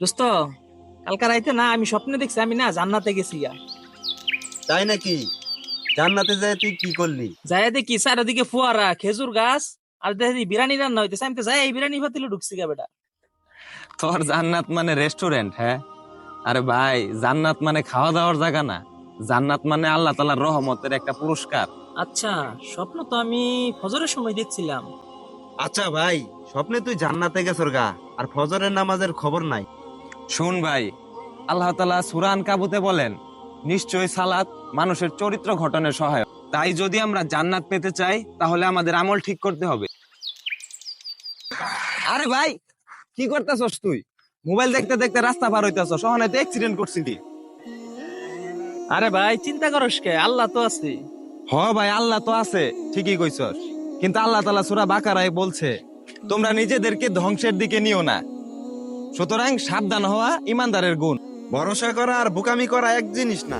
দোস্ত, কালকা রাইতে না আমি স্বপ্নে দেখছি আমি না জান্নাতে গেছি গা। তাই নাকি? জান্নাতে যায় তুই কি করলি? যাই দেখি চারিদিকে ফোয়ারা, খেজুর গাছ, আর দেখি বিরিয়ানি রান্না হইতেছে। আমি তো যাই এই বিরিয়ানি ভাতিলে ঢুকছি গা বেটা। তোর জান্নাত মানে রেস্টুরেন্ট? হ্যাঁ, আরে ভাই, জান্নাত মানে খাওয়া দাওয়ার জায়গা না। জান্নাত মানে আল্লাহ তাআলার রহমতের একটা পুরস্কার। আচ্ছা, স্বপ্ন তো আমি ফজরের সময় দেখছিলাম। আচ্ছা ভাই, স্বপ্নে তুই জান্নাতে গেছর গা, আর ফজরের নামাজের খবর নাই। শুন ভাই, আল্লাহ তাআলা সূরা আনকাবুতে বলেন, নিশ্চয়ই সালাত মানুষের চরিত্র গঠনে সহায়ক। তাই যদি আমরা জান্নাত পেতে চাই তাহলে আমাদের আমল ঠিক করতে হবে। আরে ভাই, কি করতেছস তুই? মোবাইল দেখতে দেখতে রাস্তা পার হইতেছস, ওখানে তো অ্যাক্সিডেন্ট করছিলি। আরে ভাই, চিন্তা করস কে, আল্লাহ তো আছে। হ ভাই, আল্লাহ তো আছে, ঠিকই কইছস, কিন্তু আল্লাহ তাআলা সূরা বাকারায় বলছে, তোমরা নিজেদেরকে ধ্বংসের দিকে নিও না। সুতরাং সাবধান হওয়া ইমানদারের গুণ। ভরসা করা আর বোকামি করা এক জিনিস না।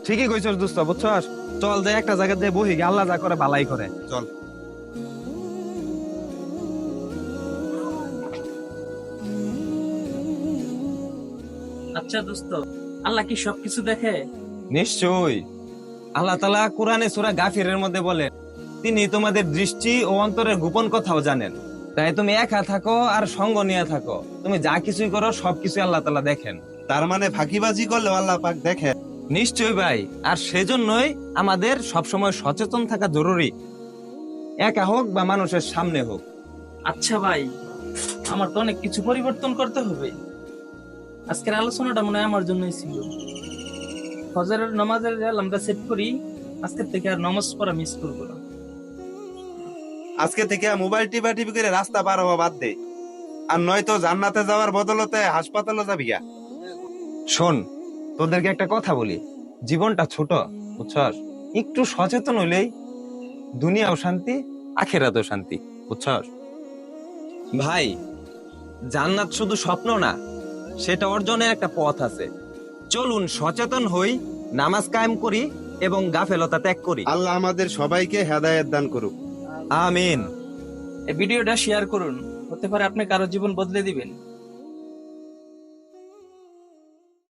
ঠিকই কইছস দোস্ত, বুঝছস? চল যে একটা জায়গা দিয়ে বহি, আল্লাহ যা করে ভালাই করে। চল। আচ্ছা দোস্ত, আল্লাহ কি সবকিছু দেখে? নিশ্চয়ই। আল্লাহ তাআলা কোরআনে সূরা গাফিরের মধ্যে বলেন, তিনি তোমাদের দৃষ্টি ও অন্তরের গোপন কথাও জানেন। তাই তুমি একা থাকো আর সঙ্গ নিয়ে থাকো, তুমি যা কিছুই করো সবকিছু আল্লাহ তাআলা দেখেন। তার মানে ফাঁকিবাজি করলে আল্লাহ পাক দেখে। নিশ্চয়ই ভাই, আর সেজন্যই আমাদের সবসময় সচেতন থাকা জরুরি, একা হোক বা মানুষের সামনে হোক। আচ্ছা ভাই, আমার তো অনেক কিছু পরিবর্তন করতে হবে। আজকের আলোচনাটা মনে হয় আমার জন্যই ছিল। ফজরের নামাজের আমরা সেট করি, আজকের থেকে আর নামাজ পড়া মিস করবো না। আজকে থেকে মোবাইল টিপা টিপি করে রাস্তা পার হওয়া বাদ দে, আর নয়তো জান্নাতে যাওয়ার বদলতে হাসপাতালে যাবি গা। শোন, তোদেরকে একটা কথা বলি, জীবনটা ছোট, বুঝছস? একটু সচেতন হইলেই দুনিয়াও শান্তি, আখিরাতেও শান্তি, বুঝছস? ভাই, জান্নাত শুধু স্বপ্ন না, সেটা অর্জনের একটা পথ আছে। চলুন সচেতন হই, নামাজ কায়েম করি এবং গাফেলতা ত্যাগ করি। আল্লাহ আমাদের সবাইকে হেদায়েত দান করুক। আমিন। এই ভিডিওটা শেয়ার করুন, হতে পারে আপনি কারো জীবন বদলে দিবেন।